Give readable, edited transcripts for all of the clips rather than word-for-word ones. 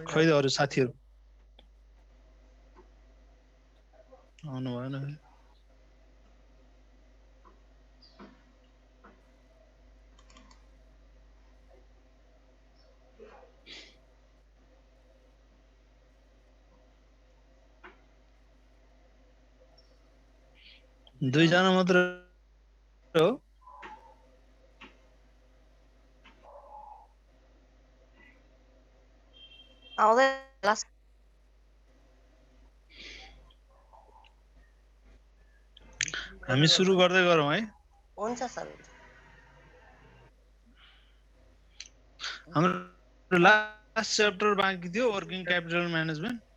खै त अरू साथीहरू आउनु भएन दुईजना मात्र हो आउँदै क्लास हामी सुरु गर्दै गरौँ है हुन्छ सर हाम्रो लास्ट च्याप्टर बाँकी थियो working capital management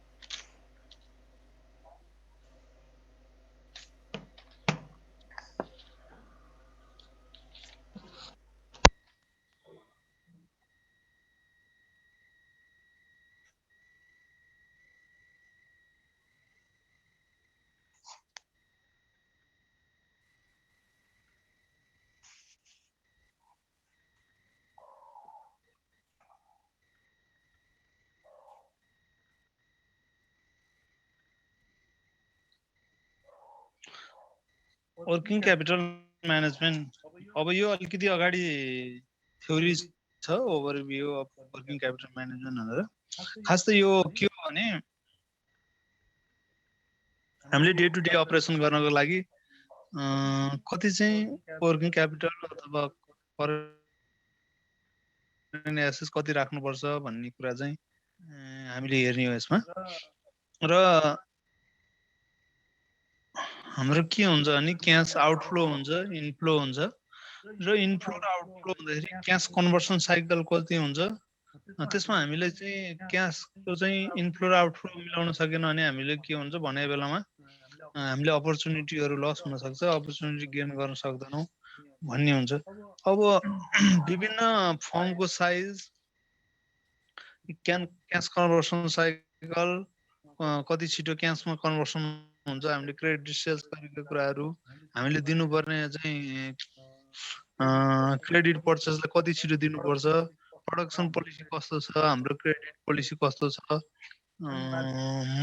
working capital management अब यो अलिकति अगाडि थ्योरी छ overview of working capital management भनेर खास त यो के हो भने हामीले डे टु डे अपरेसन गर्नको लागि कति चाहिँ वर्किङ क्यापिटल अथवा करेन्ट एसेट्स कति राख्नुपर्छ भन्ने कुरा चाहिँ हामीले हेर्ने हो यसमा र हाम्रो के हुन्छ भने क्यास आउटफ्लो हुन्छ इनफ्लो हुन्छ र इनफ्लो र आउटफ्लो हुँदाखेरि क्यास कन्भर्सन साइकल कति हुन्छ त्यसमा हामीले चाहिँ क्यासको चाहिँ इनफ्लो र आउटफ्लो मिलाउन सकेन भने हामीले के हुन्छ भने बेलामा हामीले अपर्च्युनिटीहरू लस हुन सक्छ अपर्च्युनिटी गेन गर्न सक्दैनौँ भन्ने हुन्छ अब विभिन्न फर्मको साइज क्यास कन्भर्सन साइकल कति छिटो क्यासमा कन्भर्सन हुन्छ हामीले क्रेडिट सेल्स गरेको कुराहरू हामीले दिनुपर्ने चाहिँ क्रेडिट पर्चेसलाई कति छिटो दिनुपर्छ प्रोडक्सन पोलिसी कस्तो छ हाम्रो क्रेडिट पोलिसी कस्तो छ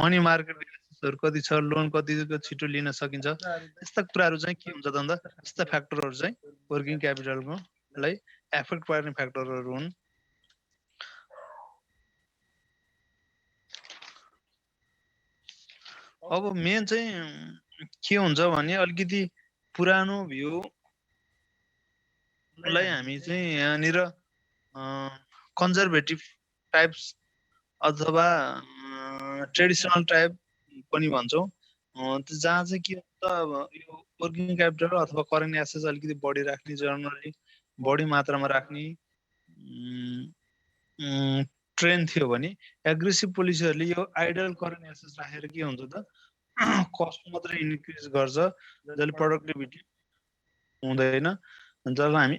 मनी मार्केट कति छ लोन कति छिटो लिन सकिन्छ यस्ता कुराहरू चाहिँ के हुन्छ त भन्दा यस्ता फ्याक्टरहरू चाहिँ वर्किङ क्यापिटलको लाई एफेक्ट पार्ने फ्याक्टरहरू हुन् अब मेन चाहिँ के हुन्छ भने अलिकति पुरानो भ्यूलाई हामी चाहिँ यहाँनिर कन्जर्भेटिभ टाइप्स अथवा ट्रेडिसनल टाइप पनि भन्छौँ जहाँ चाहिँ के हुन्छ यो वर्किङ क्यापिटल अथवा करेन्ट एसेट्स अलिकति बढी राख्ने जनरली बढी मात्रामा राख्ने ट्रेन्ड थियो भने एग्रेसिभ पोलिसीहरूले यो आइडल करेन्ट एसेट्स राखेर के हुन्छ त कस्ट मात्रै इन्क्रिज गर्छ जसले प्रोडक्टिभिटी हुँदैन जब हामी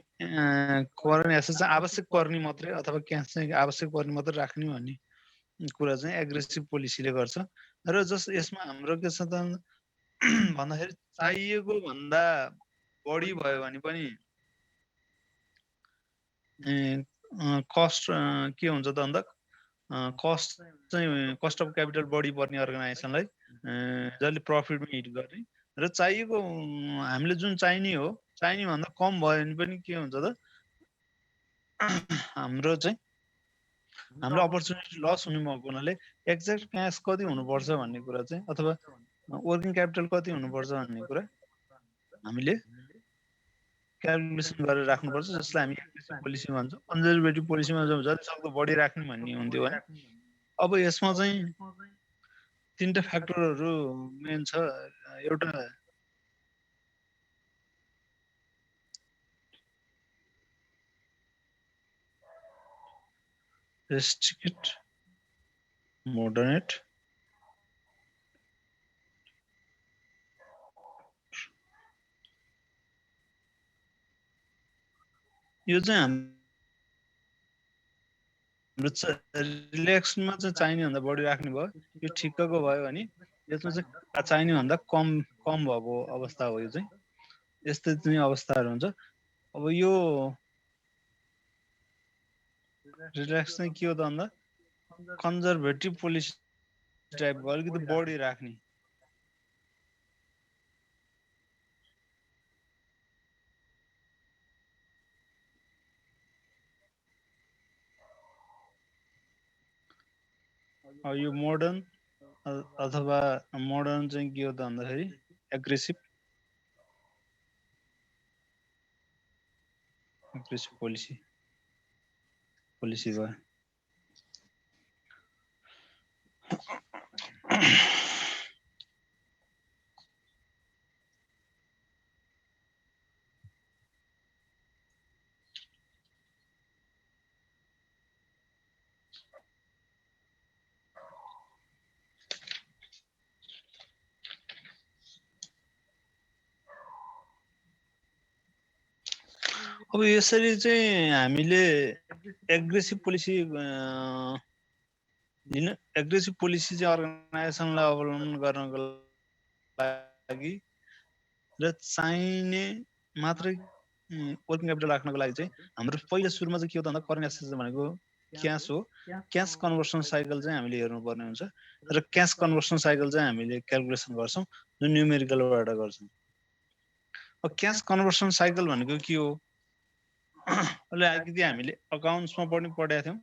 करेन्ट एसेट्स आवश्यक पर्ने मात्रै अथवा क्यास चाहिँ आवश्यक पर्ने मात्रै राख्ने भन्ने कुरा चाहिँ एग्रेसिभ पोलिसीले गर्छ र जस यसमा हाम्रो के छ त भन्दाखेरि चाहिएको भन्दा बढी भयो भने पनि कस्ट के हुन्छ त भन्दा कस्ट चाहिँ कस्ट अफ क्यापिटल बढी पर्ने अर्गनाइजेसनलाई जसले प्रफिटमा हिट गर्ने र चाहिएको हामीले जुन चाहिने हो चाहिने भन्दा कम भयो भने पनि के हुन्छ त हाम्रो चाहिँ हाम्रो अपर्च्युनिटी लस हुने भएको हुनाले एक्ज्याक्ट क्यास कति हुनुपर्छ भन्ने कुरा चाहिँ अथवा वर्किङ क्यापिटल कति हुनुपर्छ भन्ने कुरा हामीले क्यालकुलेसन गरेर राख्नुपर्छ जसलाई हामी पोलिसी भन्छौँ कन्जर्भेटिभ पोलिसीमा जति सक्दो बढी राख्ने भन्ने हुन्थ्यो है अब यसमा चाहिँ तीनटा फ्याक्टरहरू मेन छ एउटा रेस्ट्रिक्ट मोडरेट यो चाहिँ हाम्रो रिल्याक्समा चाहिँ चाहिने भन्दा बढी राख्ने भयो यो ठिक्कको भयो भने यसमा चाहिँ चाहिने भन्दा कम भएको अवस्था हो यो चाहिँ यस्तै चाहिँ अवस्थाहरू हुन्छ अब यो रिल्याक्स चाहिँ के हो त भन्दा कन्जर्भेटिभ पोलिसी टाइपको अलिकति बढी राख्ने यो मोडर्न अथवा मोडर्न चाहिँ के हो त भन्दाखेरि एग्रेसिभ पोलिसी भयो अब यसरी चाहिँ हामीले एग्रेसिभ पोलिसी एग्रेसिभ पोलिसी चाहिँ अर्गनाइजेसनलाई अवलम्बन गर्नको लागि र चाहिने मात्रै वर्किङ क्यापिटल राख्नको लागि चाहिँ हाम्रो पहिलो सुरुमा चाहिँ के हो त भन्दा करेन्ट एसेट्स भनेको क्यास हो क्यास कन्भर्सन साइकल चाहिँ हामीले हेर्नुपर्ने हुन्छ र क्यास कन्भर्सन साइकल चाहिँ हामीले क्याल्कुलेसन गर्छौँ जुन न्युमेरिकलबाट गर्छौँ अब क्यास कन्भर्सन साइकल भनेको के हो अहिले अलिकति हामीले अकाउन्ट्समा पनि पढेका थियौँ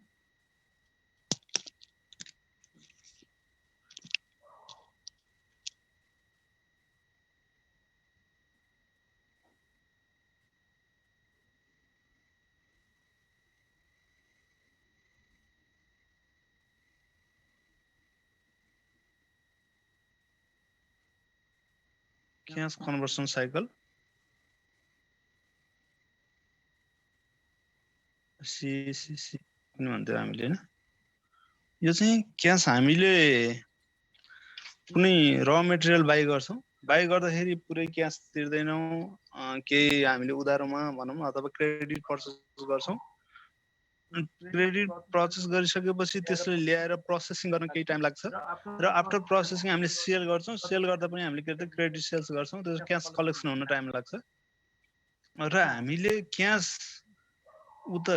क्यास कन्भर्सन साइकल सीसीसी पनि भन्थ्यौँ हामीले हैन यो चाहिँ क्यास हामीले कुनै र मेटेरियल बाइ गर्छौँ बाइ गर्दाखेरि पुरै क्यास तिर्दैनौँ केही हामीले उधारोमा भनौँ अथवा क्रेडिट पर्चेस गर्छौँ क्रेडिट प्रोसेस गरिसकेपछि त्यसले ल्याएर प्रोसेसिङ गर्न केही टाइम लाग्छ र आफ्टर प्रोसेसिङ हामीले सेल गर्छौँ सेल गर्दा पनि हामीले के भन्छ क्रेडिट सेल्स गर्छौँ त्यो क्यास कलेक्सन हुन टाइम लाग्छ र हामीले क्यास उता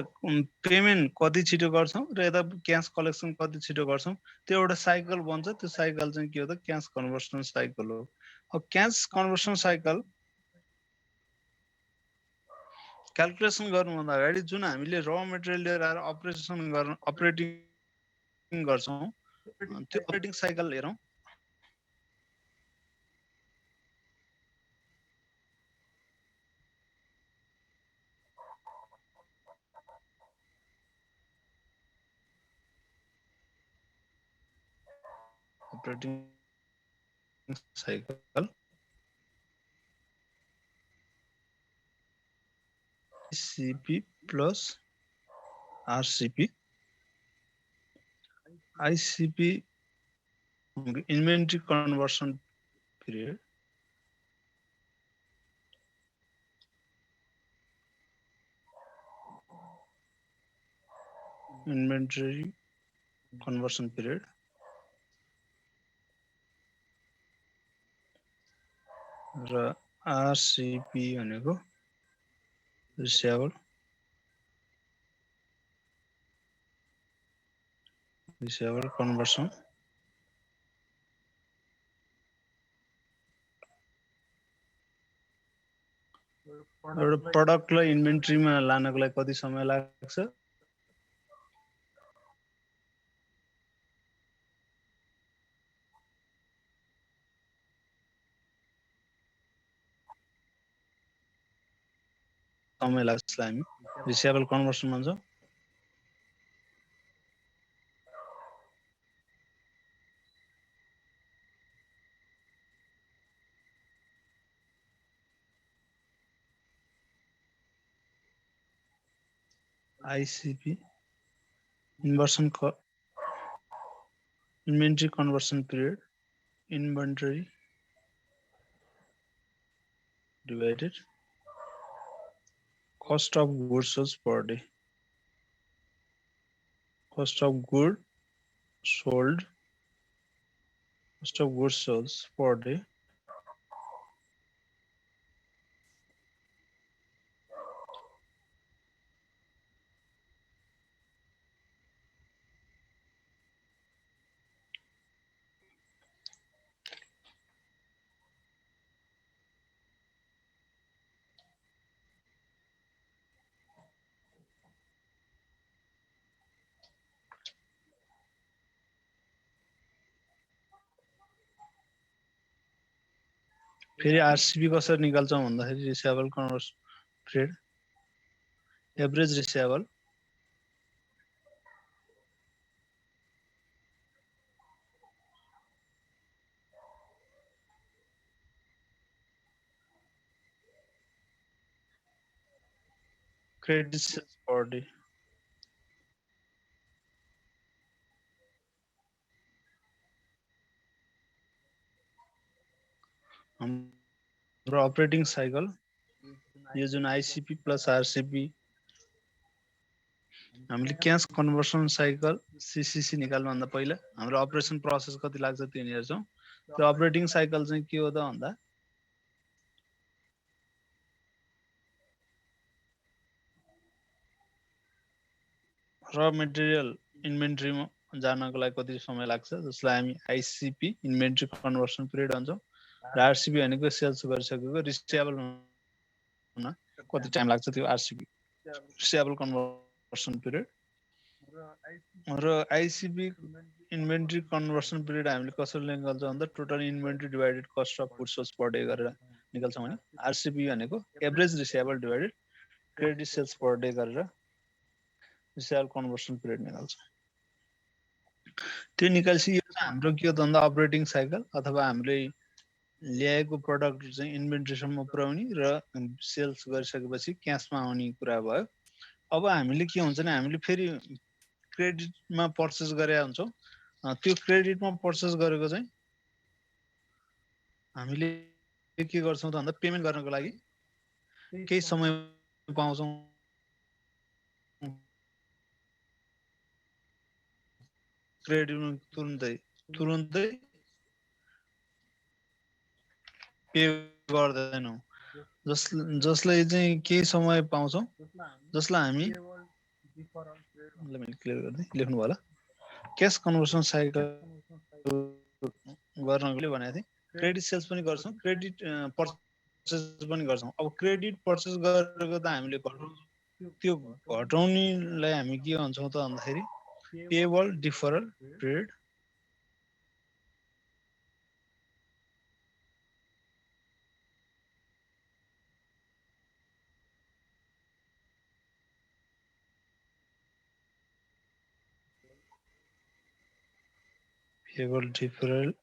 पेमेन्ट कति छिटो गर्छौँ र यता क्यास कलेक्सन कति छिटो गर्छौँ त्यो एउटा साइकल बन्छ त्यो साइकल चाहिँ के हो त क्यास कन्भर्सन साइकल हो अब क्यास कन्भर्सन साइकल क्याल्कुलेसन गर्नुभन्दा अगाडि जुन हामीले र मेटेरियल लिएर आएर अपरेटिङ गर्छौँ त्यो अपरेटिङ साइकल हेरौँ operating cycle ICP plus RCP ICP inventory conversion period inventory conversion period र RCP भनेको receivable conversion एउटा प्रोडक्टलाई इन्भेन्ट्रीमा लानको लागि कति समय लाग्छ समय लाग्छ हामी रिसिभेबल कन्भर्सन भन्छौँ ICP inventory conversion period inventory divided cost of goods sold per day cost of goods sold per day फेरि आरसीबी कसरी निकाल्छौँ भन्दाखेरि receivable conversion period average receivable credit sales per day हाम्रो अपरेटिङ साइकल यो जुन ICP plus RCP हामीले cash conversion cycle CCC निकाल्नुभन्दा पहिला हाम्रो अपरेसन प्रोसेस कति लाग्छ त्यो हेर्छौँ त्यो अपरेटिङ साइकल चाहिँ के हो त भन्दा र मेटेरियल इन्भेन्ट्रीमा जानको लागि कति समय लाग्छ जसलाई हामी आइसिपी इन्भेन्ट्री कन्भर्सन पिरियड भन्छौँ र आरसीबी भनेको सेल्स गरिसकेको रिसिएबल हुन कति टाइम लाग्छ त्यो आरसीबी रिसिएबल कन्भर्सन पिरियड र आइसिबी इन्भेन्ट्री कन्भर्सन पिरियड हामीले कसरी निकाल्छौँ भन्दा total inventory divided cost of goods sold per day गरेर निकाल्छौँ भने आरसीबी भनेको average receivable divided credit sales per day गरेर रिसिएबल कन्भर्सन पिरियड निकाल्छ त्यो निकाल्सी यो चाहिँ हाम्रो के हो त भन्दा अपरेटिङ साइकल अथवा हामीले ल्याएको प्रडक्ट चाहिँ इन्भेन्ट्रीसम्म पुर्याउने र सेल्स गरिसकेपछि क्यासमा आउने कुरा भयो अब हामीले के हुन्छ भने हामीले फेरि क्रेडिटमा पर्चेस गरेका हुन्छौँ त्यो क्रेडिटमा पर्चेस गरेको चाहिँ हामीले के गर्छौँ त भन्दा पेमेन्ट गर्नको लागि केही समय पाउँछौँ क्रेडिटमा तुरुन्तै पे गर्दैनौँ जसलाई चाहिँ केही समय पाउँछौँ जसलाई हामी क्लियर गर्दै लेख्नु होला क्यास कन्भर्सन साइकल गर्नको भनेको थिएँ क्रेडिट सेल्स पनि गर्छौँ क्रेडिट पर्चेस पनि गर्छौँ अब क्रेडिट पर्चेस गरेको त हामीले त्यो घटाउनेलाई हामी के भन्छौँ त भन्दाखेरि payable deferral period payable deferral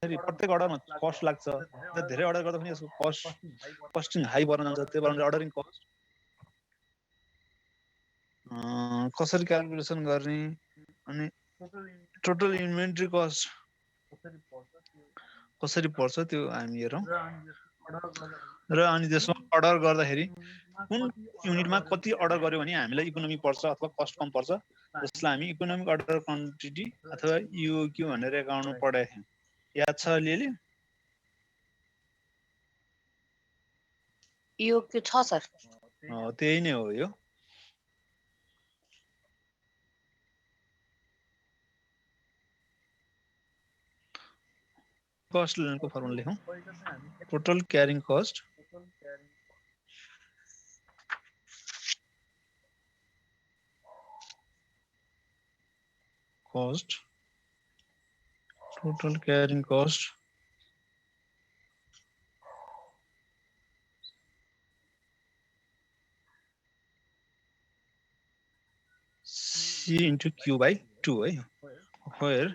प्रत्येक अर्डरमा कस्ट लाग्छ धेरै अर्डर गर्दा पनि यसको कस्टिङ हाई बढ्न जान्छ त्यही भएर अर्डरिङ कस्ट कसरी क्याल्कुलेसन गर्ने अनि टोटल इन्भेन्ट्री कस्ट कसरी पर्छ त्यो हामी हेरौँ र अनि त्यसमा अर्डर गर्दाखेरि कुन युनिटमा कति अर्डर गर्यो भने हामीलाई इकोनोमी पर्छ अथवा कस्ट कम पर्छ जसलाई हामी इकोनोमिक अर्डर क्वान्टिटी अथवा युओक्यू भनेर एकाउन्टमा पढाएको थियौँ याद छ अलिअलि युओक्यू छ सर त्यही नै हो यो कस्ट को फर्मुला लेखौँ total carrying cost total carrying cost C into Q by 2 है where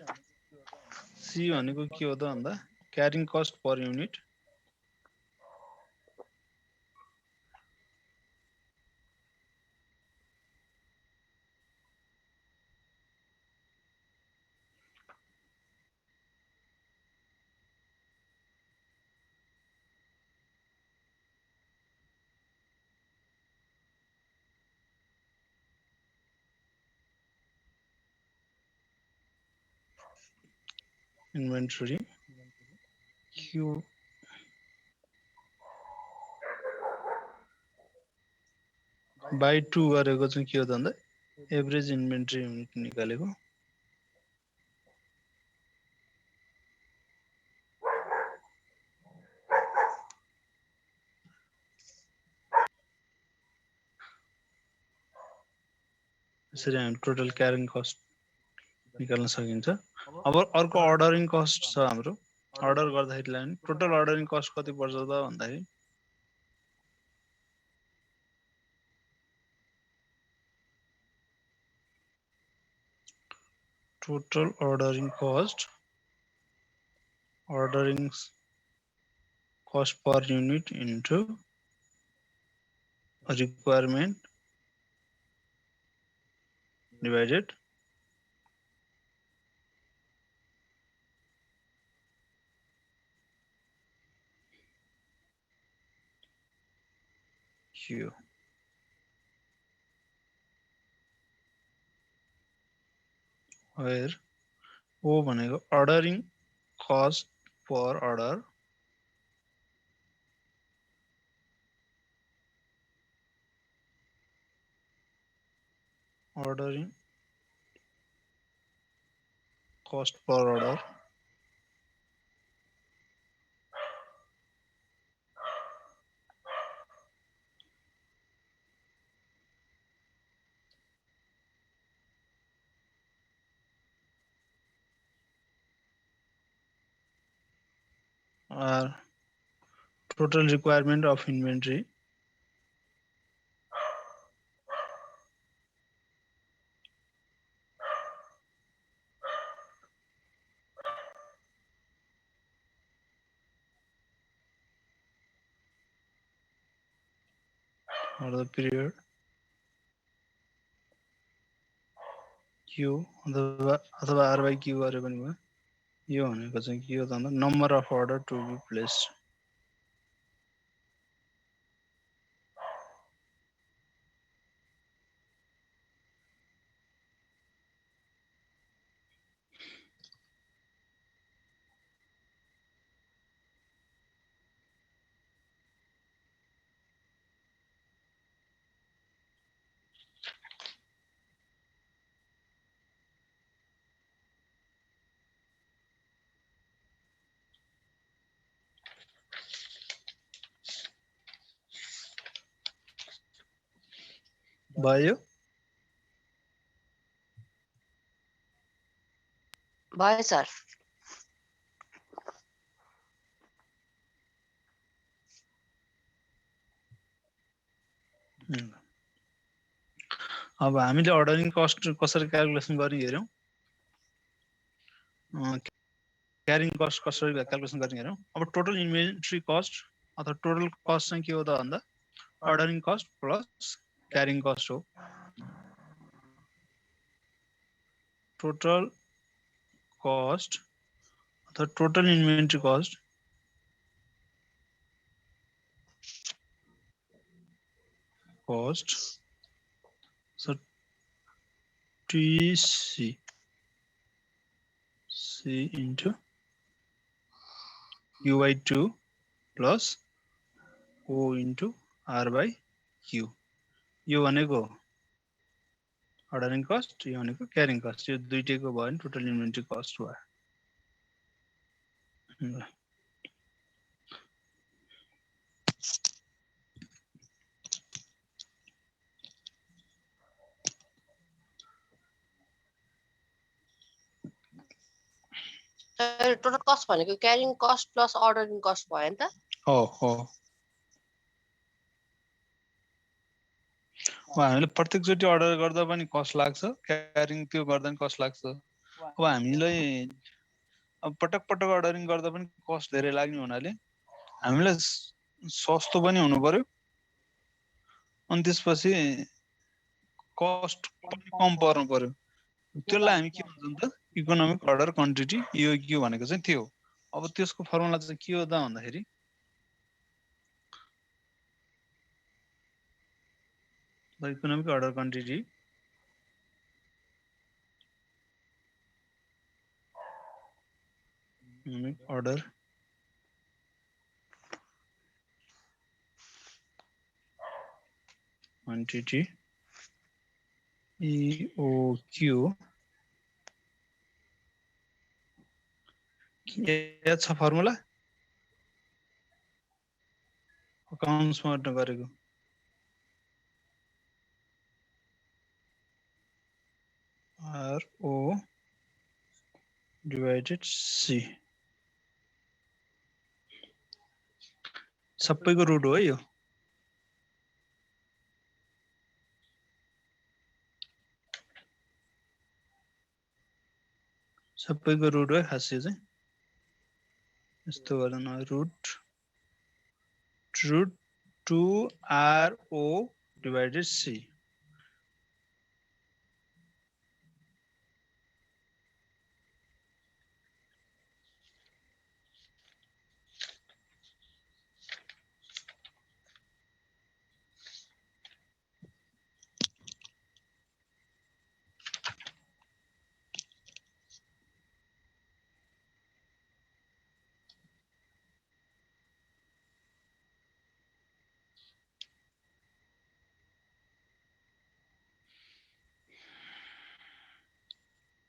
C भनेको के हो त भन्दा carrying cost per unit inventory Q by 2 गरेको चाहिँ के हो त भन्दा एभरेज इन्भेन्ट्री युनिट निकालेको यसरी हामी टोटल क्यारिङ कस्ट निकाल्न सकिन्छ अब अर्को अर्डरिङ कस्ट छ हाम्रो अर्डर गर्दाखेरिलाई नि टोटल अर्डरिङ कस्ट कति पर्छ त भन्दाखेरि total ordering cost per unit into requirement divided Q where O भनेको ordering cost per order ordering cost per order or total requirement of inventory for the period Q अथवा R by Q गरे पनि भयो यो भनेको चाहिँ के हो त भन्दा number of order to be placed भयो भयो सर अब हामीले अर्डरिङ कस्ट कसरी क्याल्कुलेसन गर्ने हेर्यौं क्यारिङ कस्ट कसरी क्याल्कुलेसन गर्ने हेर्यौं अब टोटल इन्भेन्टरी कस्ट अथवा टोटल कस्ट चाहिँ के हो त भन्दा ordering cost plus carrying cost हो टोटल कस्ट अथवा total inventory cost so TC C into Q by 2 plus O into R by Q यो भनेको अर्डरिङ कस्ट यो भनेको क्यारिङ कस्ट यो दुईटैको भयो भने टोटल इन्भेन्टरी कस्ट भयो टोटल कस्ट भनेको carrying cost plus ordering cost भयो नि त हो हो हामीले प्रत्येकचोटि अर्डर गर्दा पनि कस्ट लाग्छ, क्यारिङ त्यो गर्दा पनि कस्ट लाग्छ। अब हामीलाई अब पटक पटक अर्डरिङ गर्दा पनि कस्ट धेरै लाग्ने हुनाले हामीलाई सस्तो पनि हुनु पर्यो, अनि त्यसपछि कस्ट पनि कम पर्नु पर्यो। त्यसलाई हामी के भन्छौँ त, इकोनोमिक अर्डर क्वान्टिटी इओक्यू भनेको चाहिँ त्यो हो। अब त्यसको फर्मुला चाहिँ के हो त भन्दाखेरि economic order quantity order quantity EOQ के छ फर्मुला अकाउन्ट्स मा गरेको RO divided C सबैको रुट हो यो। सबैको रुट हो खास चाहिँ यस्तो गर्न रुट 2RO divided C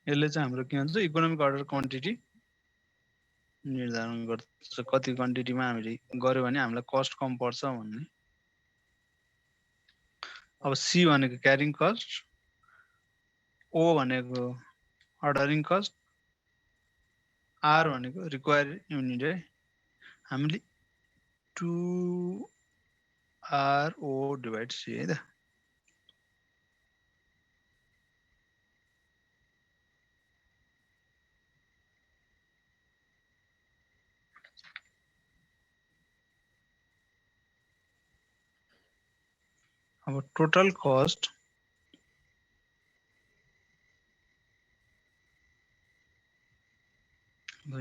यसले चाहिँ हाम्रो के भन्छ इकोनोमिक अर्डर क्वान्टिटी निर्धारण गर्छ। कति क्वान्टिटीमा हामीले गर्यो भने हामीलाई कस्ट कम पर्छ भन्ने। अब सी भनेको क्यारिङ कस्ट, ओ भनेको अर्डरिङ कस्ट, आर भनेको रिक्वायर्ड युनिट है। हामीले 2RO डिभाइड सी है त। अब टोटल कस्ट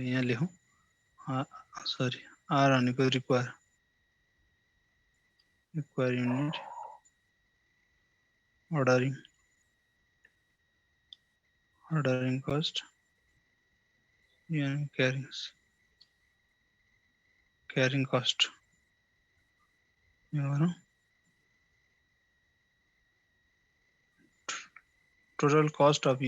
यहाँ लेखौँ, सरी आर भनेको require unit ordering cost and carrying cost total cost of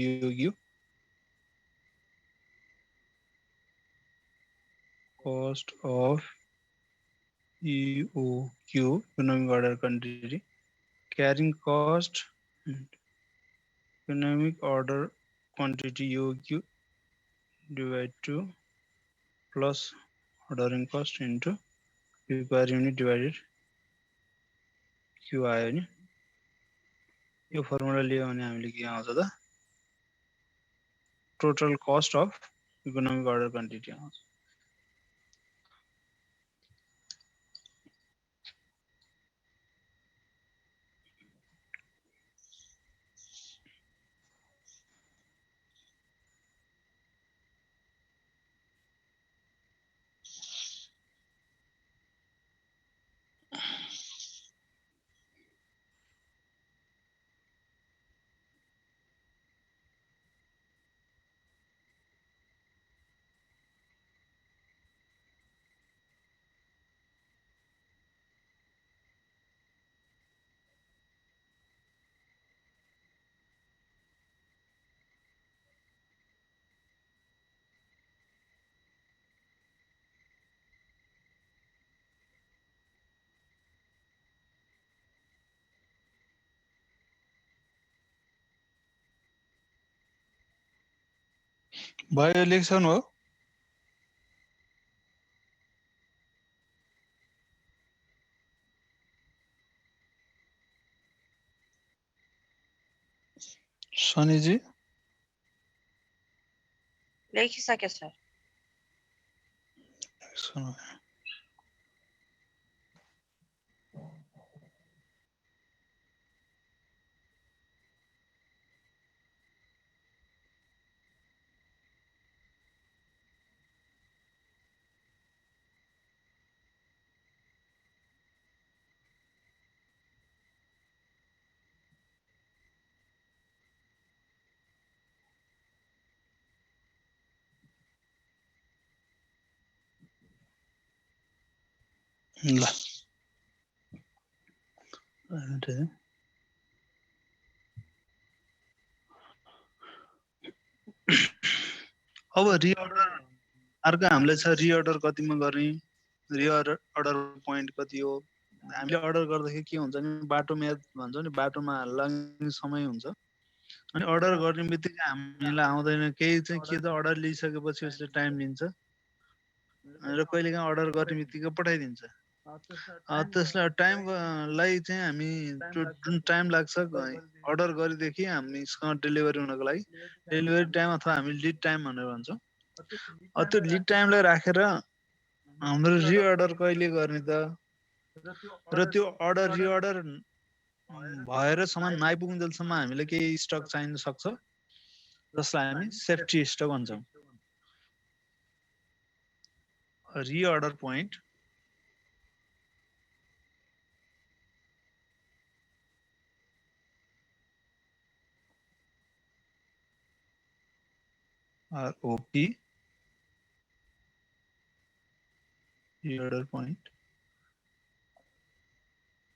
EOQ economic order quantity carrying cost economic order quantity EOQ divided to plus ordering cost into required unit divided Q आयो नि। यो formula लियो भने हामीले के आउँछ त total cost of economic order quantity आउँछ। भयो लेख्सन हो। सनीजी लेखिसके सर। सुनो ल अब रिअर्डर अर्को हामीले छ रिअर्डर कतिमा गर्ने रिअर्डर पोइन्ट कति हो हामीले अर्डर गर्दाखेरि के हुन्छ नि बाटोमा भन्छ नि बाटोमा लाग्ने समय हुन्छ अनि अर्डर गर्ने बित्तिकै हामीलाई आउँदैन केही चाहिँ के त अर्डर लिइसकेपछि उसले टाइम लिन्छ र कहिलेकाहीँ अर्डर गर्ने बित्तिकै पठाइदिन्छ त्यसलाई टाइमलाई चाहिँ हामी जुन टाइम लाग्छ अर्डर गरेदेखि हामीसँग डेलिभरी हुनको लागि डेलिभरी टाइम अथवा हामी लिड टाइम भनेर भन्छौँ त्यो लिड टाइमलाई राखेर हाम्रो रिअर्डर कहिले गर्ने त र त्यो अर्डर रिअर्डर भएर सामान नआइपुग्नुन्जेलसम्म हामीलाई केही स्टक चाहिन सक्छ जसलाई हामी सेफ्टी स्टक भन्छौँ reorder point ROP reorder point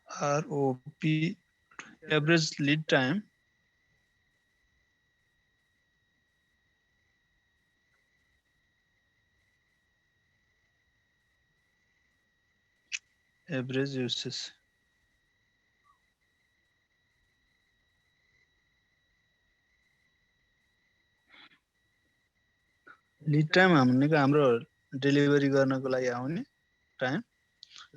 ROP average lead time average usage lead time भनेको हाम्रो डेलिभरी गर्नको लागि आउने टाइम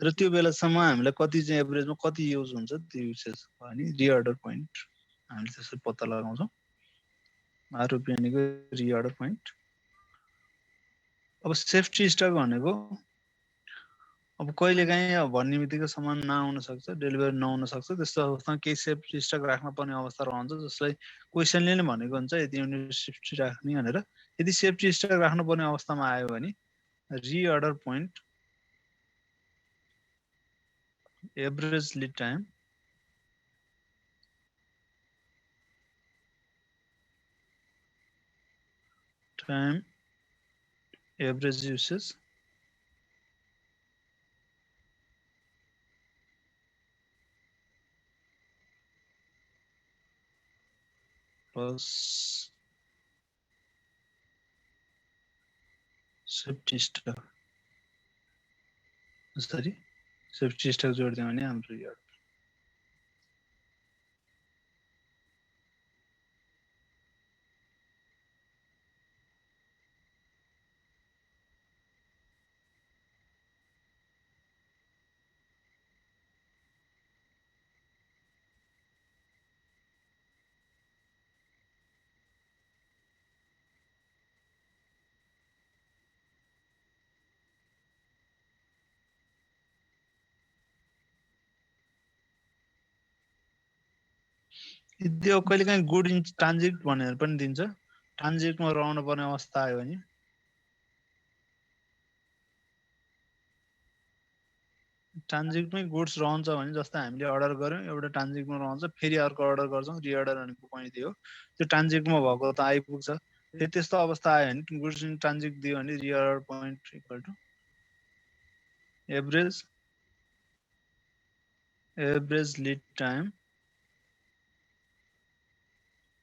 र त्यो बेलासम्म हामीलाई कति चाहिँ एभरेजमा कति युज हुन्छ त्यो युसेज अनि रिअर्डर पोइन्ट हामीले त्यसरी पत्ता लगाउँछौँ आरओपी भनेको रिअर्डर पोइन्ट अब सेफ्टी स्टक भनेको अब कहिलेकाहीँ अब भन्ने बित्तिकै सामान नआउन सक्छ डेलिभरी नहुन सक्छ त्यस्तो अवस्थामा केही सेफ्टी स्टक राख्न पर्ने अवस्था रहन्छ जसलाई क्वेसनले नै भनेको हुन्छ यदि युनिट सेफ्टी राख्ने भनेर यदि सेफ्टी स्टक राख्नुपर्ने अवस्थामा आयो भने reorder point average lead time average usage plus safety stock यसरी सेफ्टी स्टक जोडिदियो भने हाम्रो रिअर्डर त्यो कहिलेकाहीँ गुड इन ट्रान्जिट भनेर पनि दिन्छ ट्रान्जिटमा रहनु पर्ने अवस्था आयो भने ट्रान्जिटमै गुड्स रहन्छ भने जस्तै हामीले अर्डर गर्यौँ एउटा ट्रान्जिटमा रहन्छ फेरि अर्को अर्डर गर्छौँ रिअर्डर भनेको पोइन्ट दियो त्यो ट्रान्जिटमा भएको त आइपुग्छ फेरि त्यस्तो अवस्था आयो भने गुड्स इन ट्रान्जिट दियो भने reorder point equal to average lead time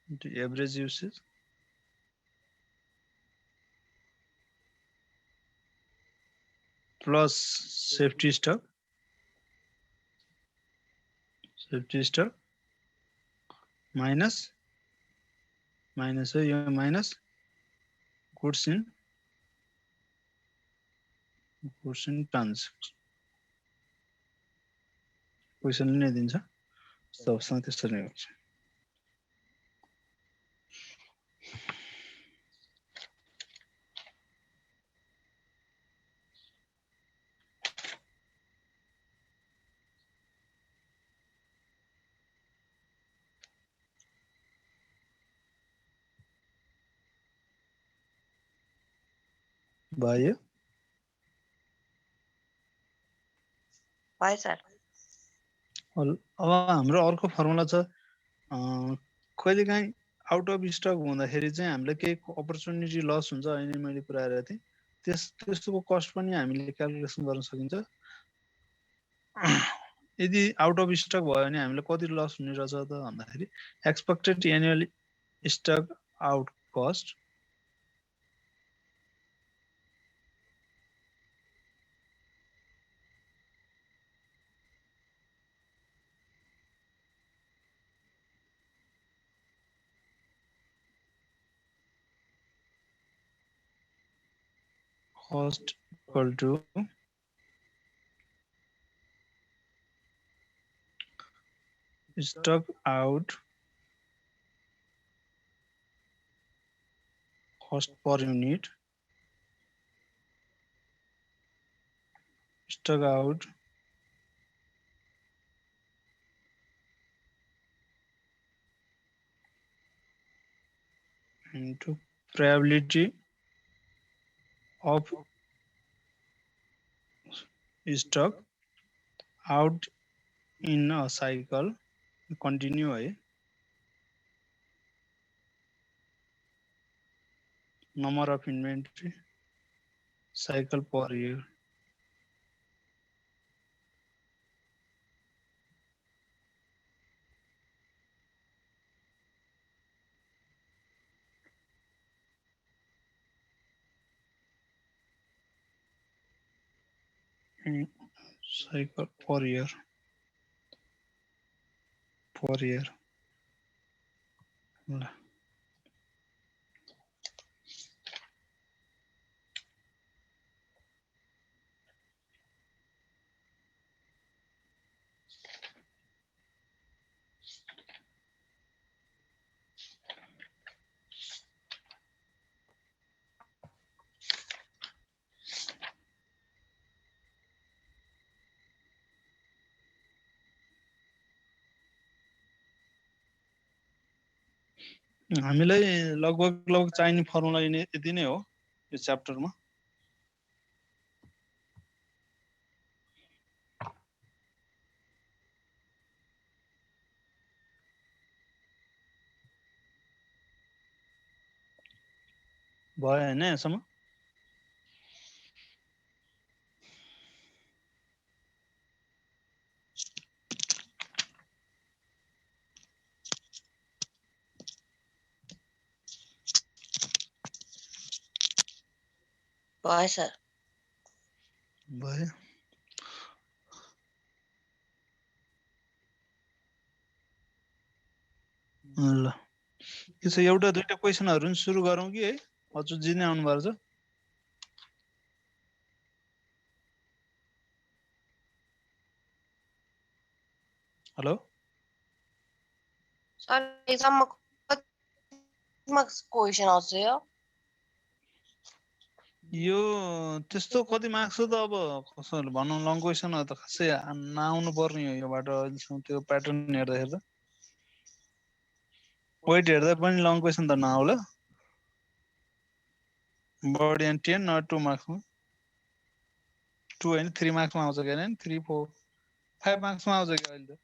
into average usage plus safety stock minus है यो minus goods in transit क्वेसनले नै दिन्छ सबसँग त्यसरी नै गर्छ भयो भयो सर अब हाम्रो अर्को फर्मुला छ कहिलेकाहीँ आउट अफ स्टक हुँदाखेरि चाहिँ हामीलाई केही अपर्च्युनिटी लस हुन्छ होइन मैले कुरा गरेको थिएँ त्यसको कस्ट पनि हामीले क्यालकुलेसन गर्न सकिन्छ यदि आउट अफ स्टक भयो भने हामीलाई कति लस हुने रहेछ त भन्दाखेरि expected annual stock out cost cost equal to stock out cost per unit stock out into probability of stock out in a cycle continue है number of inventory cycle per year cycle per year ल हामीलाई लगभग चाहिने formula यति नै हो यो च्याप्टरमा भयो हैन यसम्म भयो सर भयो ल यसो एउटा दुईटा क्वेशनहरु पनि सुरु गरौँ कि है अझ जिनै आउनु भएको छ हेलो सर एक्जाममा कति मार्क्स क्वेसन आउँछ यो त्यस्तो कति मार्क्स हो त अब कसैले भनौँ लङ क्वेसन त खासै नआउनु पर्ने हो योबाट अहिलेसम्म त्यो प्याटर्न हेर्दा वेट हेर्दा पनि लङ क्वेसन त नआउला बढी एन्ड 10 नट 2 मार्क्समा 2 हैन 3 मार्क्समा आउँछ के हैन 3 4 5 मार्क्समा आउँछ के अहिले त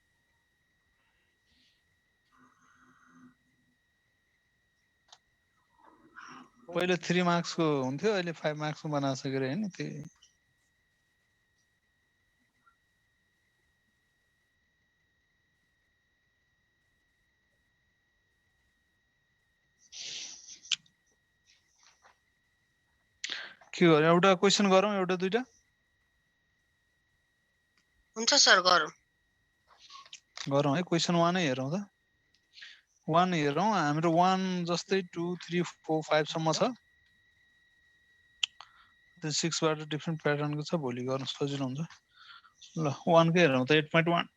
पहिले 3 मार्क्सको हुन्थ्यो अहिले 5 मार्क्सको बनाइसकेर हैन त्यही के गरौँ एउटा क्वेशन गरौँ एउटा दुईटा हुन्छ सर गरौँ है क्वेशन 1 नै हेरौँ त 1 हेरौँ हाम्रो 1 जस्तै 2 3 4 5 सम्म छ त्यो 6 बाट डिफरेन्ट प्याटर्नको छ भोलि गर्न सजिलो हुन्छ ल 1 कै हेरौँ त 8.1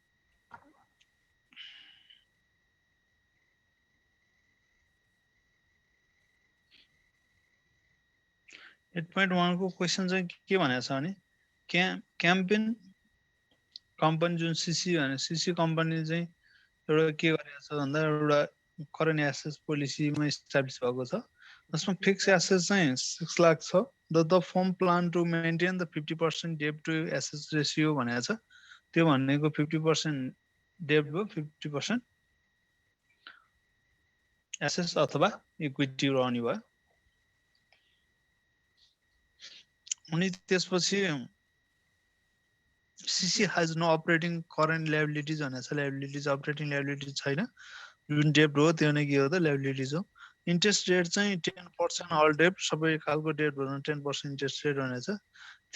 8.1 को क्वेशन चाहिँ के भनेको छ भने क्याम्पेन कम्पनी जुन सीसी भने सीसी कम्पनी चाहिँ एउटा के गरेको छ भन्दा एउटा करेन्ट एसेस पोलिसीमा इस्टाब्लिश भएको छ यसमा फिक्स एसेट चाहिँ 6 लाख छ the firm plan to maintain the 50% debt to asset ratio भनेको छ त्यो भनेको 50% डेट भयो 50% एसेट्स अथवा इक्विटी रहने भयो अनि त्यसपछि CC has no operating current liabilities भनेको छ liabilities operating liabilities छैन जुन डेट हो त्यो नै के हो त liabilities हो इन्ट्रेस्ट रेट चाहिँ 10% अल डेट सबै खालको डेट भर्नु 10% इन्ट्रेस्ट रेट भनेको छ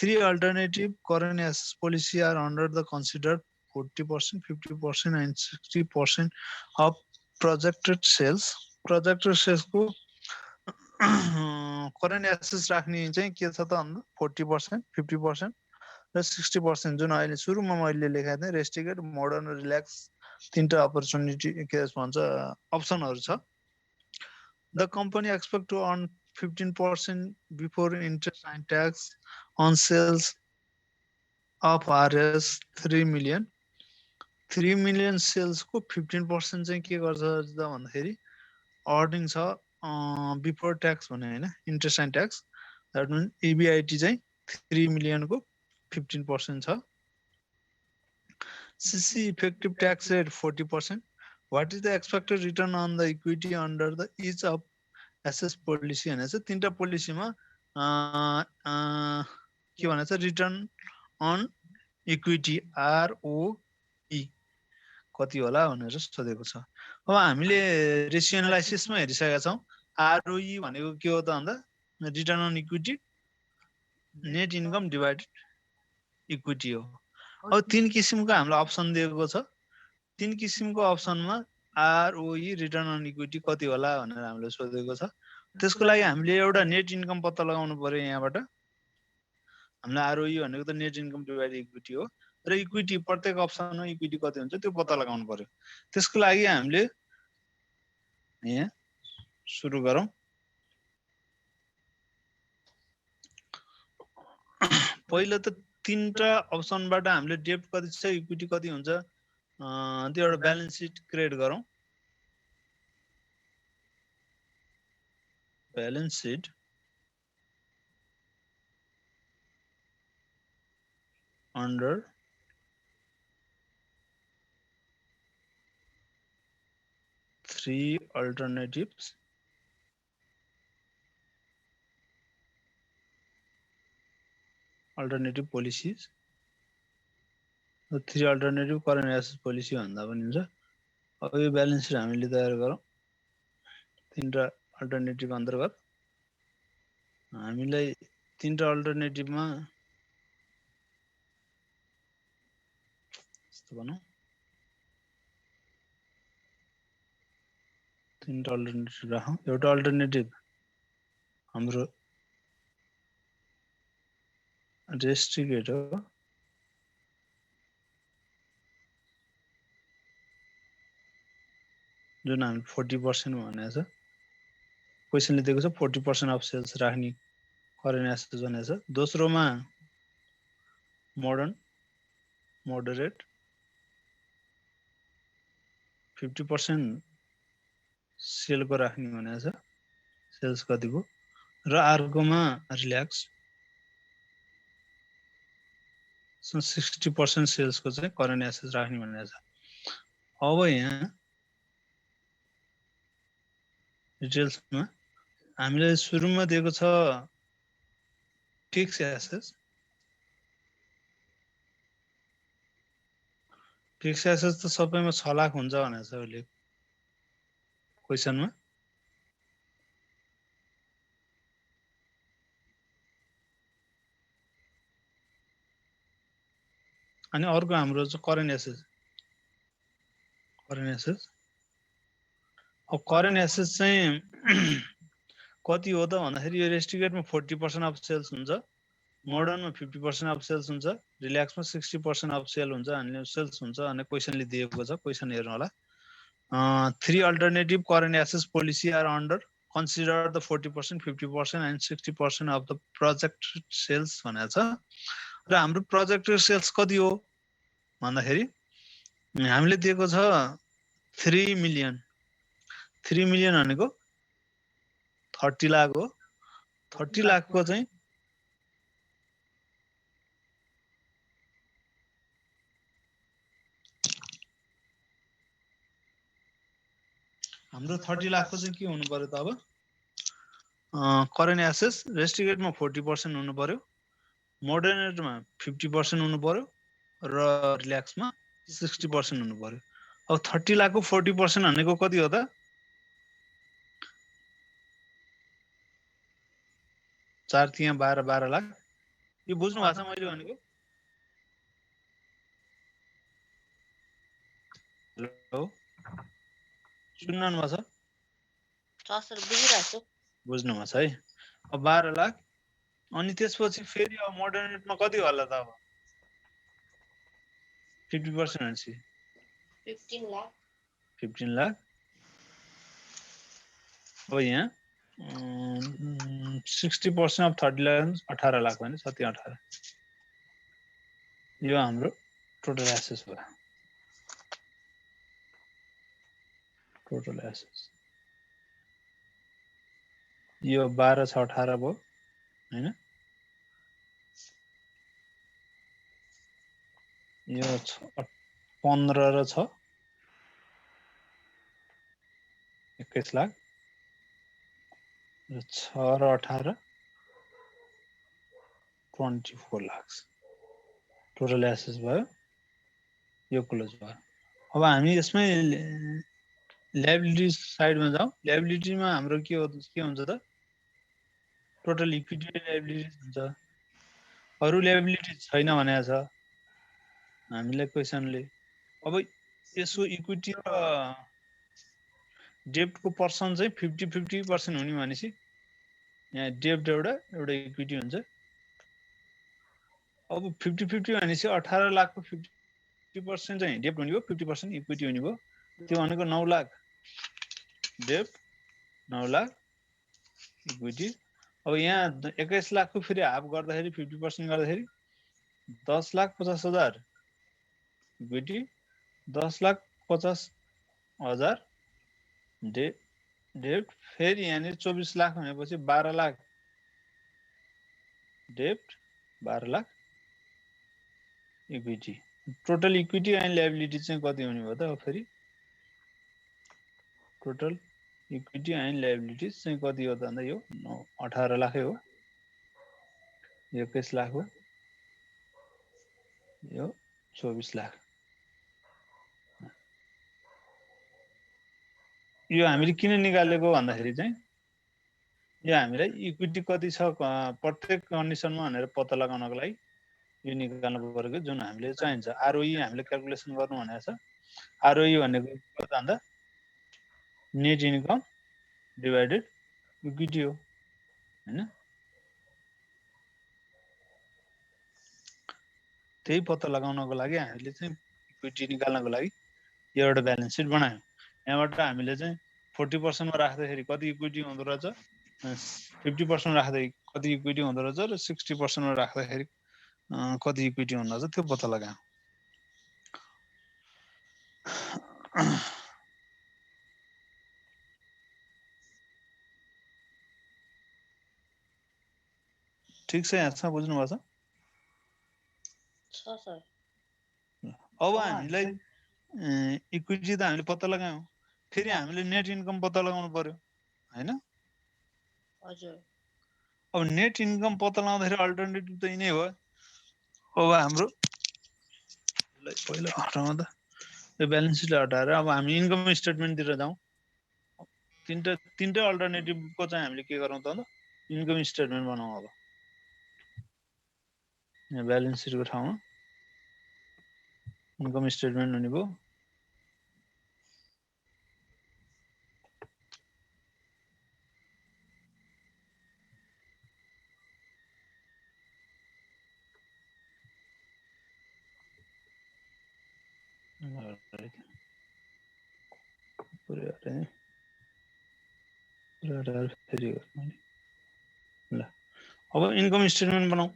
3 alternative current assets policy are under the considered 40%, 50% and 60% of projected sales को current assets राख्ने चाहिँ के छ त भन्दा 40%, 50% र 60% जुन अहिले सुरुमा मैले लेखेको थिएँ रेस्टिकेट मोडर्न रिल्याक्स तीनटा अपर्चुनिटी के भन्छ अप्सनहरु छ the company expect to earn 15% before interest and tax on sales of RS 3 million 3 million sales को 15% चाहिँ के गर्छ त भन्दाखेरि अर्निङ छ बिफोर ट्याक्स भने हैन interest and tax that means EBIT चाहिँ 3 million को 15% छ CC effective tax rate 40%. What is the expected return on the equity under the each of assets policy भनेको छ तीनटा पोलिसीमा के भनेको छ रिटर्न अन इक्विटी ROE कति होला भनेर सोधेको छ अब हामीले रेसियो एनालाइसिसमा हेरिसकेका छौं ROE भनेको के हो त भन्दा return on equity net income divided equity हो अब तीन किसिमको हामीलाई अप्सन दिएको छ तीन किसिमको अप्सनमा ROE रिटर्न अन इक्विटी कति होला भनेर हामीले सोधेको छ त्यसको लागि हामीले एउटा नेट इन्कम पत्ता लगाउनु पर्यो यहाँबाट हामीलाई ROE भनेको त नेट इन्कम डिवाइडेड इक्विटी हो र इक्विटी प्रत्येक अप्सनमा इक्विटी कति हुन्छ त्यो पत्ता लगाउनु पर्यो त्यसको लागि हामीले यहाँ सुरु गरौँ पहिलो त तीनटा अप्सनबाट हामीले डेट कति छ इक्विटी कति हुन्छ त्यो एउटा ब्यालेन्स सिट क्रिएट गरौँ balance seat under three alternatives alternative policies three alternative current assets policy भन्दा पनि हुन्छ अब यो ब्यालेन्स सिट हामीले तयार गरौँ तीनटा अल्टरनेटिभ अन्तर्गत हामीलाई तीनटा अल्टरनेटिभमा यस्तो भनौँ तीनटा अल्टरनेटिभ राखौँ एउटा अल्टरनेटिभ हाम्रो रेस्ट्रिकेट हो जुन हामी 40% भनेको छ क्वेशनले दिएको छ 40% अफ सेल्स राख्ने करेन्ट एसेट्स भनेको छ दोस्रोमा मोडरेट 50% सेल को राख्ने भनेको छ सेल्स कतिको र अर्कोमा रिल्याक्स 60% सेल्स को चाहिँ करेन्ट एसेट्स राख्ने भनेको छ अब यहाँ डिटेल्समा हामीले सुरुमा दिएको छ फिक्स एसेट्स त सबैमा 6 लाख हुन्छ भनेको छ अहिले क्वेशनमा अनि अर्को हाम्रो चाहिँ करेन्ट एसेट्स अब करेन्ट एसेट्स चाहिँ कति हो त भन्दाखेरि यो रेस्टिकेटमा 40% अफ सेल्स हुन्छ मोडर्नमा 50% अफ सेल्स हुन्छ रिल्याक्समा 60% अफ सेल हुन्छ अनि सेल्स हुन्छ अनि क्वेशनले दिएको छ क्वेशन हेर्नु होला 3 alternative current assets policy are under consider the 40% 50% and 60% of the projected sales भनेको छ र हाम्रो प्रोजेक्टेड सेल्स कति हो भन्दाखेरि हामीले दिएको छ 3 million भनेको 30 लाख हो 30 लाखको चाहिँ हाम्रो 30 लाखको चाहिँ के हुनु पर्यो त अब करेन्ट एसेट्स रेस्ट्रिक्टेडमा 40% हुनु पर्यो मोडरेटमा 50% हुनु पर्यो र रिल्याक्समा 60% हुनु पर्यो अब 30 लाखको 40% भनेको कति हो त 4 तिया 12 लाख यो बुझ्नु भएको छ मैले भनेको हेलो सुन्नु भएको छ सर बुझिरहेको छु बुझ्नु भएको छ है अब 12 लाख अनि त्यसपछि फेरि अब मोडरेटमा कति होला त अब 50% भनेपछि 15 लाख 15 लाख अब यहाँ 60% अफ 30 लाख 18 लाख भने 18 यो हाम्रो टोटल एसेट्स भयो टोटल एसेट्स यो 12 छ 18 भयो हैन यो 15 र छ 21 लाख र 6 र 18 24 लाख टोटल एसेट्स भयो यो क्लोज भयो अब हामी यसमै लायबिलिटी साइडमा जाउँ लायबिलिटीमा हाम्रो के हुन्छ त टोटल इक्विटी लायबिलिटी हुन्छ अरु लायबिलिटी छैन भनेको छ हामीलाई क्वेशनले अब यसको इक्विटी र डेब्टको पर्सन चाहिँ 50-50% हुने भनेपछि यहाँ डेब्ट एउटा इक्विटी हुन्छ अब 50-50 भनेपछि 18 लाखको 50% चाहिँ डेब्ट हुने भयो 50% इक्विटी हुने भयो त्यो भनेको 9 लाख डेब्ट 9 लाख इक्विटी अब यहाँ 21 लाखको फेरि हाफ गर्दाखेरि 50% गर्दाखेरि 10,50,000 इक्विटी 10,50,000 डेब्ट फेरि यहाँ 24 लाख भनेपछि 12 लाख डेब्ट 12 lakh equity total equity and liability चाहिँ कति हुने भयो त फेरि टोटल इक्विटी एन्ड लायबिलिटी चाहिँ कति हो त भन्दा यो 18 लाखै हो 21 लाख हो यो 24 लाख यो हामीले किन निकालेको भन्दाखेरि चाहिँ यो हामीलाई इक्विटी कति छ प्रत्येक कन्डिसनमा भनेर पत्ता लगाउनको लागि यो निकाल्नु परेको जुन हामीले चाहिन्छ आरओई हामीले क्याल्कुलेसन गर्नु भनेको छ आरओई भनेको के भन्दा नेट इन्कम डिवाइडेड इक्विटी हो हैन त्यही पत्ता लगाउनको लागि हामीले चाहिँ इक्विटी निकाल्नको लागि यो एउटा ब्यालेन्स सिट बनायौं यहाँबाट हामीले चाहिँ 40% मा राख्दाखेरि कति इक्विटी हुँदो रहेछ 50% राख्दै कति इक्विटी हुँदो रहेछ र 60% मा राख्दाखेरि कति इक्विटी हुँदो रहेछ त्यो पत्ता लगायौं ठीक छ यहाँ बुझ्नु भएको छ सर अब हामीलाई इक्विटी त हामीले पत्ता लगायौं फेरि हामीले नेट इन्कम पत्ता लगाउनु पर्यो हैन हजुर अब नेट इन्कम पत्ता लगाउँदाखेरि अल्टरनेटिभ त यिनै हो अब हाम्रो पहिला हटाउँ त यो ब्यालेन्स सिट हटाएर अब हामी इन्कम स्टेटमेन्ट तिर जाउँ तीनटै अल्टरनेटिभको चाहिँ हामीले के गरौँ त इन्कम स्टेटमेन्ट बनाउँ अब यहाँ ब्यालेन्स सिटको ठाउँमा इन्कम स्टेटमेन्ट हुने भयो ल अब इन्कम स्टेटमेन्ट बनाऊ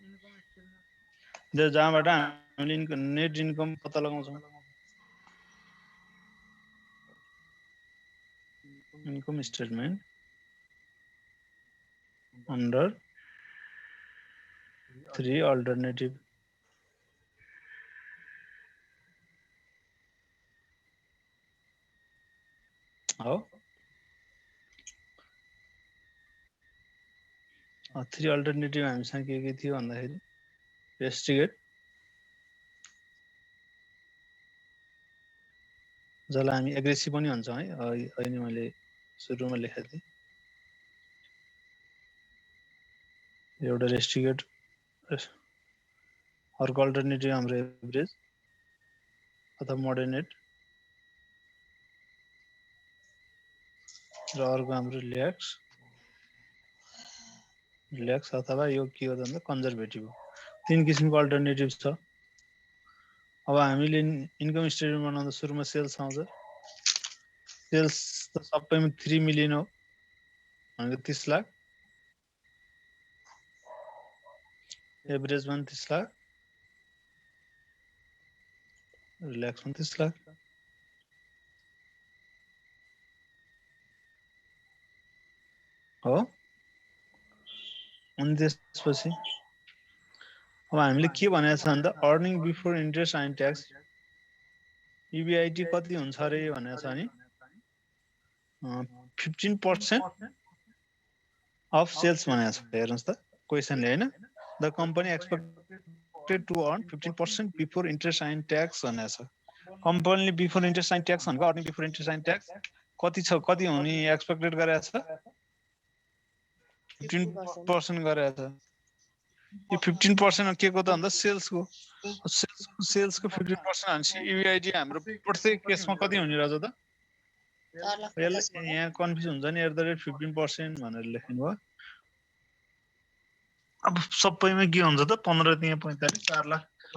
जहाँबाट हामीले नेट इन्कम पत्ता लगाउँछौँ इन्कम स्टेटमेन्ट under 3 alternative. हो 3 अल्टरनेटिभ हामीसँग के थियो भन्दाखेरि रेस्ट्रिकेट जसलाई हामी एग्रेसिभ पनि भन्छौँ है अहिले मैले सुरुमा लेखेको थिएँ एउटा रेस्ट्रिकेट अर्को अल्टरनेटिभ हाम्रो एभरेज अथवा मोडरेट र अर्को हाम्रो रिल्याक्स अथवा यो के हो भन्दा कन्जर्भेटिभ हो 3 किसिमको अल्टरनेटिभ छ अब हामीले इन्कम स्टेटमेन्ट बनाउँदा सुरुमा सेल्स आउँछ सेल्स त सबैमा 3 मिलियन हो भनेको 30 लाख एभरेजमा 30 लाख रिल्याक्समा 30 लाख हो अनि त्यसपछि अब हामीले के भनेको छ भन्दा earning before interest and tax EBIT कति हुन्छ रे भनेको छ नि 15% अफ सेल्स भनेको छ हेर्नुस् त क्वेशनले हैन the company expected to earn 15% before interest and tax भनेको छ कम्पनीले बिफोर इन्ट्रेस्ट एन्ड ट्याक्स भनेको earning before interest and tax कति हुने एक्सपेक्टेड गरेको छ 15% गरेको छ यो 15% के को त भन्दा सेल्सको 15% हान्छ EBIT हाम्रो प्रत्येक केसमा कति हुने रहेछ त यहाँ कन्फ्युज हुन्छ नि @ 15% भनेर लेख्नु भयो अब सबैमा के हुन्छ त 15 तिया 45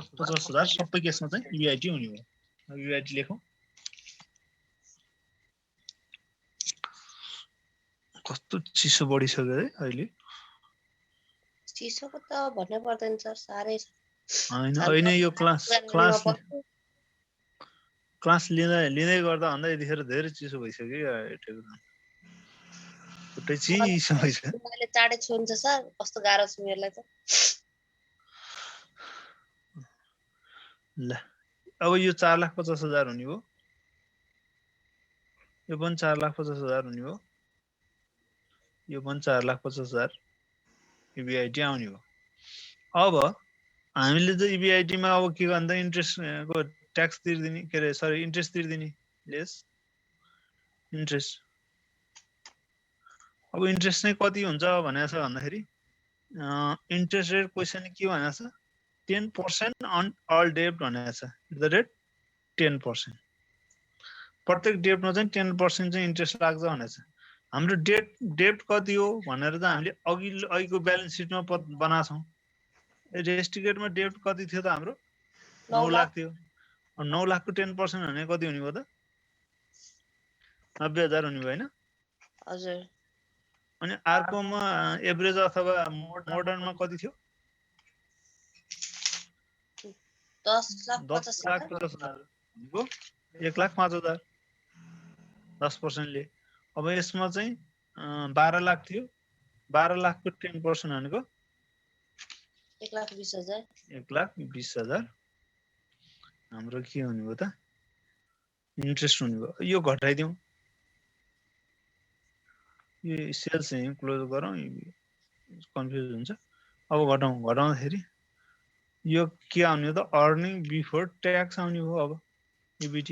4,50,000 सबै केसमा चाहिँ EBIT हुने हो EBIT लेखौं कस्तो चिसो बढिसक्यो है अहिले चिसोको त भन्नै पर्दैन सर साह्रै छ हैन यो क्लास लिँदै गर्दा भन्दा यतिखेर धेरै चिसो भइसक्यो छुट्टै चिसो भइसक्यो मैले चाँडै छुन्छ सर कस्तो गाह्रो छ मेरलाई त ल अब यो 4,50,000 हुने हो यो पनि 4,50,000 हुने हो यो पनि 4,50,000 EBIT आउने हो अब हामीले चाहिँ EBIT मा अब के भन्दा इन्ट्रेस्ट को ट्याक्स तिर्दिने के रे सरी इन्ट्रेस्ट तिर्दिने लेस इन्ट्रेस्ट अब इन्ट्रेस्ट चाहिँ कति हुन्छ भनेको छ भन्दाखेरि इन्ट्रेस्ट रेट क्वेशन के भनेको छ 10% अन अल डेब्ट भनेको छ द रेट 10% प्रत्येक डेब्टमा चाहिँ 10% चाहिँ इन्ट्रेस्ट लाग्छ भनेको छ हाम्रो डेब्ट कति हो भनेर चाहिँ हामीले अघिको ब्यालेन्स सिटमा बनाएको छौं रेस्ट्रिकेटमा डेब्ट कति थियो त हाम्रो 9 लाख थियो 9 लाखको 10% भने कति हुने भयो त 90,000 हुने भयो हैन हजुर अनि अर्कोमा एभरेज अथवा मोडर्नमा कति थियो 10,50,000 भनेको 1,05,000 10% ले अब यसमा चाहिँ 12 लाख थियो 12 लाखको 10% भनेको 1,20,000 1,20,000 हाम्रो के हुने भयो त इन्ट्रेस्ट हुने भयो यो घटाइदिउँ यो सेल्स चाहिँ क्लोज गरौँ कन्फ्युज हुन्छ अब घटाउँदाखेरि यो के आउने हो त अर्निङ बिफोर ट्याक्स आउने हो अब EBT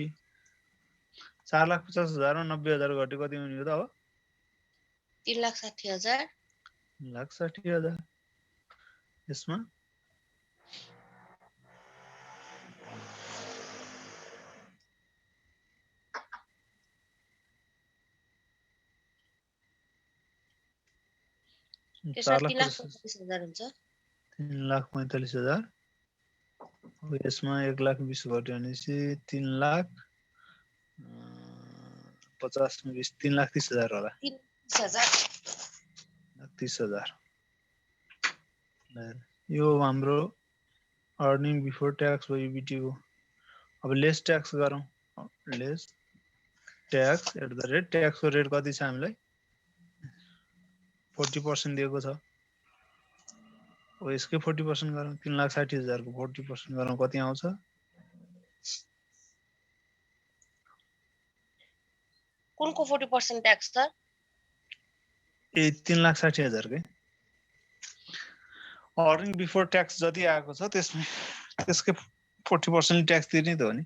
4,50,000 मा 90,000 घटे कति हुने हो त अब 3,60,000 3,60,000 यसमा त्यसमा 3,45,000 हुन्छ 3,45,000 अब यसमा 1,20,000 घट्यो भनेपछि 3,50,000 मा 20 3,30,000 होला 30,000 यो हाम्रो अर्निङ बिफोर ट्याक्स भयो EBT हो अब लेस ट्याक्स गरौँ लेस ट्याक्स @ ट्याक्सको रेट कति छ हामीलाई 40% दिएको छ अब यसकै 40% गरौँ 3,60,000 को 40% गरौँ कति आउँछ कुनको 40% ट्याक्स सर? ए 3,60,000 कै अर्निङ बिफोर ट्याक्स जति आएको छ त्यसकै 40% ट्याक्स तिर्ने त हो नि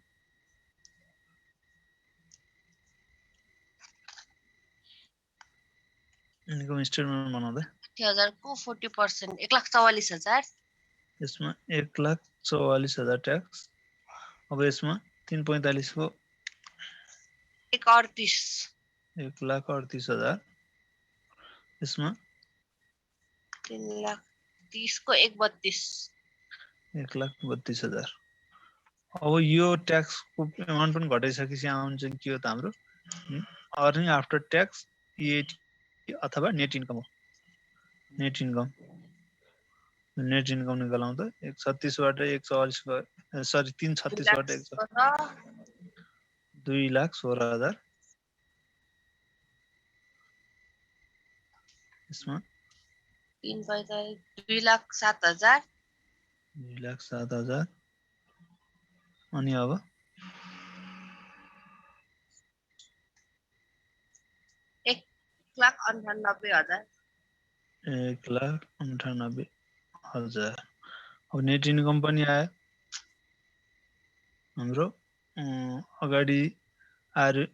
इन्कम स्टेटमेन्ट बनाउँदा 60,000 को 40% 1,44,000 यसमा 1,44,000 ट्याक्स अब यसमा 345 को 138 1,38,000 यसमा 3,30 को 132 1,32,000 अब यो ट्याक्सको एमाउन्ट पनि घटाइसकेपछि आउँछ के हो त हाम्रो अर्निङ आफ्टर ट्याक्स EAT अथवा नेट इन्कम हो नेट इन्कम निकालौँ त 136 बाट 144 सरी 336 बाट 2,16,000 यसमा 2,07,000 2,07,000 अनि अब 1,98,000 1,98,000 अब नेट इन्कम पनि आयो हाम्रो अगाडि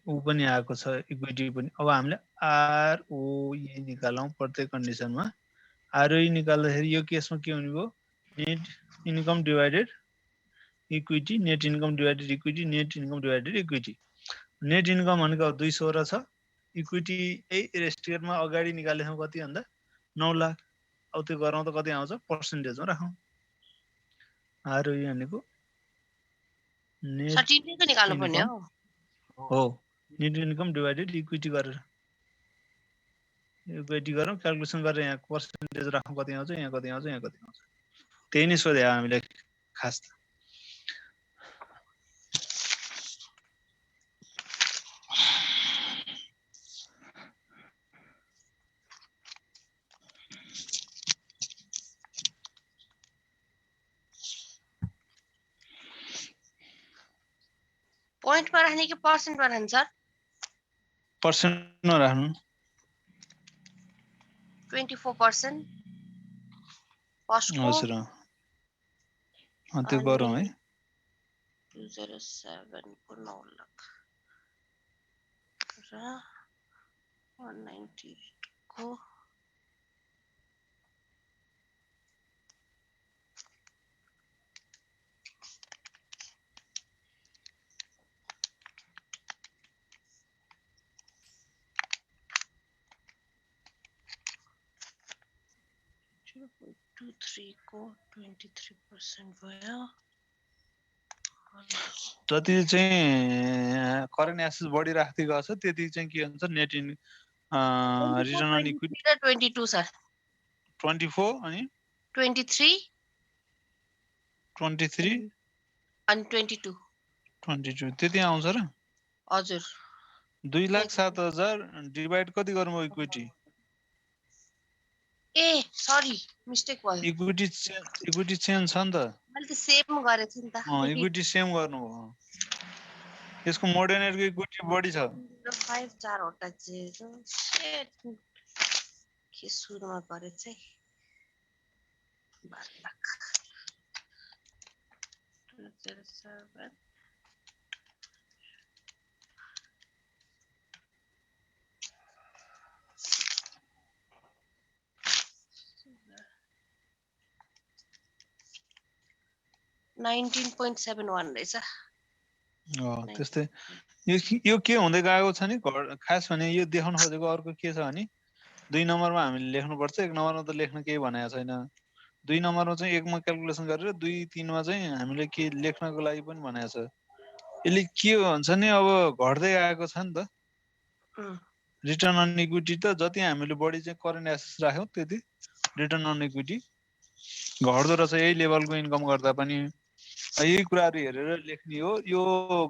ऊ पनि आएको छ इक्विटी पनि अब हामीले ROE निकालौँ प्रत्येक कन्डिसनमा ROE निकाल्दाखेरि यो केसमा के हुने भयो net income divided equity net income divided equity net income divided equity net income भनेको 216 छ इक्विटी रेस्टियरमा अगाडि निकाले छौं कति भन्दा 9 लाख अब त्यो गरौँ त कति आउँछ पर्सेन्टेजमा राखौं ROE भनेको नेट सर्टिफिकेट निकाल्नु पर्ने हो नेट इन्कम डिवाइडेड इक्विटी गरेर इक्विटी गरौँ क्याल्कुलेसन गरेर यहाँ पर्सेन्टेज राखौं कति आउँछ यहाँ कति आउँछ यहाँ कति आउँछ त्यही नै सोधे हामीले खास त पोइन्ट मा राख्ने कि पर्सेन्ट मा राख्ने सर पर्सेन्ट मा राख्नु 24% फर्स्ट को हजुर त्यो गरौँ है 207 को 9 लाख र 198 को 0.23 को 23% भयो जति चाहिँ करेन्ट एसेस बढी राख्दै गछ त्यति चाहिँ के हुन्छ net in return on equity 22 sir 24 अनि 23 अनि 22 त्यति आउँछ र हजुर 2,07,000 डिवाइड कति गरौँ इक्विटी ए सरी मिस्टेक भयो इक्विटी चेन्ज छ नि त मैले त सेम गरेछ नि त इक्विटी सेम गर्नु हो यसको मोडर्नेटको इक्विटी बढी छ 5 4 वटा 0 शिट के सुरुमा गरेछ है 12 लाख 207 19.71 रहेछ त्यस्तै यो के हुँदै गएको छ नि खास भने यो देखाउन खोजेको अर्को के छ भने 2 नम्बरमा हामीले लेख्नु पर्छ 1 नम्बरमा त लेख्न केही भनेको छैन 2 नम्बरमा चाहिँ 1 मा क्याल्कुलेसन गरेर 2 3 मा चाहिँ हामीले के लेख्नको लागि पनि भनेको छ यसले के भन्छ नि अब घट्दै आएको छ नि त रिटर्न अन इक्विटी त जति हामीले बढी चाहिँ करेन्ट एसेस राख्यौ त्यति रिटर्न अन इक्विटी घट्दो रहेछ यही लेभलको इन्कम गर्दा पनि यही कुराहरु हेरेर लेख्ने हो यो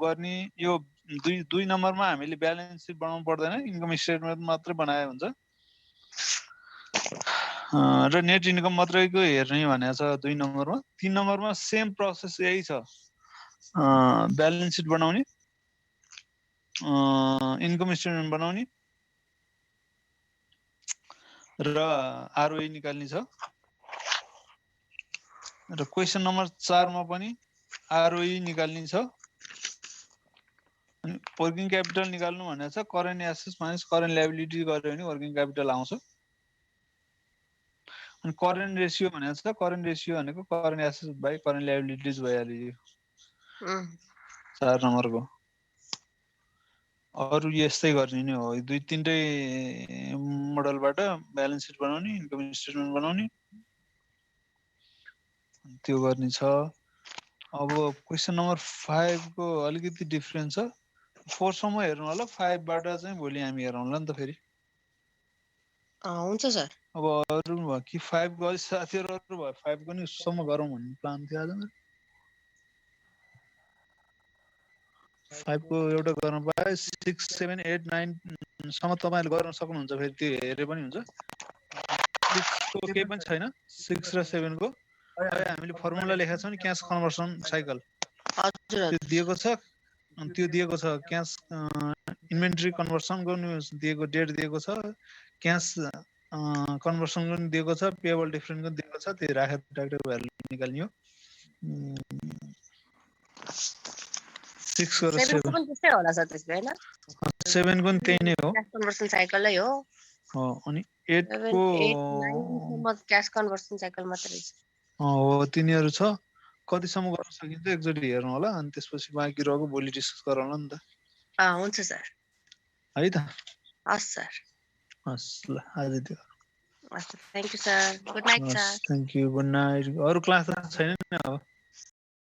गर्ने यो 2 नम्बरमा हामीले ब्यालेन्स सिट बनाउनु पर्दैन इन्कम स्टेटमेन्ट मात्रै बनाए हुन्छ र नेट इन्कम मात्रैको हेर्ने भनेको छ 2 नम्बरमा। 3 नम्बरमा सेम प्रोसेस यही छ। ब्यालेन्स सिट बनाउने, इन्कम स्टेटमेन्ट बनाउने र आरओई निकाल्ने छ। र क्वेशन नम्बर 4 मा पनि आरओई निकाल्ने छ। अनि वर्किङ क्यापिटल निकाल्नु भनेको छ current assets minus current liability गर्यो भने वर्किङ क्यापिटल आउँछ। अनि करेन्ट रेशियो भनेको छ करेन्ट रेशियो भनेको current assets by current liabilities भइहाल्यो। 4 नम्बरको अरु यस्तै गर्ने नै हो। 2-3 मोडलबाट ब्यालेन्स सिट बनाउने, इन्कम स्टेटमेन्ट बनाउने त्यो गर्ने छ। अब क्वेशन नम्बर 5 को अलिकति डिफरेन्स छ। 4 सम्म हेर्नु होला, 5 बाट चाहिँ भोलि हामी हेरौँला नि त फेरि। हुन्छ सर। अब अरु भयो कि 5 को साथीहरु अरु भयो 5 को नि सम्म गरौँ भन्ने प्लान थियो आज। 5 को एउटा गर्न पाए 6 7 8 9 सम्म तपाईहरुले गर्न सक्नुहुन्छ। फेरि त्यो हेरे पनि हुन्छ। 6 को केही पनि छैन। 6 र 7 को अहिले हामीले फर्मुला लेखेका छौं नि क्याश कन्भर्सन साइकल। हजुर त्यो दिएको छ। अनि त्यो दिएको छ क्याश इन्भेन्टरी कन्भर्सन गर्नु दिएको डेट दिएको छ। क्याश कन्भर्सन गर्नु दिएको छ। पेएबल डिफरेन्स पनि दिएको छ। त्यो राखेर डाइरेक्ट भ्यालु निकाल्ने हो। 6 र 7 को पनि त्यस्तै होला सर त्यसले हैन? 7 को नि त्यही नै हो। क्याश कन्भर्सन साइकलै हो। अनि 8 को 8 9 सम्म क्याश कन्भर्सन साइकल मात्रै छ। हो तिनीहरु छ। कतिसम्म गर्न सकिन्छ एकचोटि हेर्नु होला। अनि त्यसपछि बाँकी रहेको भोलि डिस्कस गरौँला नि त। हुन्छ सर। है त? हस् सर। हस् ल आज त्यो। हस् thank you sir. Good night sir. Thank you good night. अरु क्लास छैन नि अब?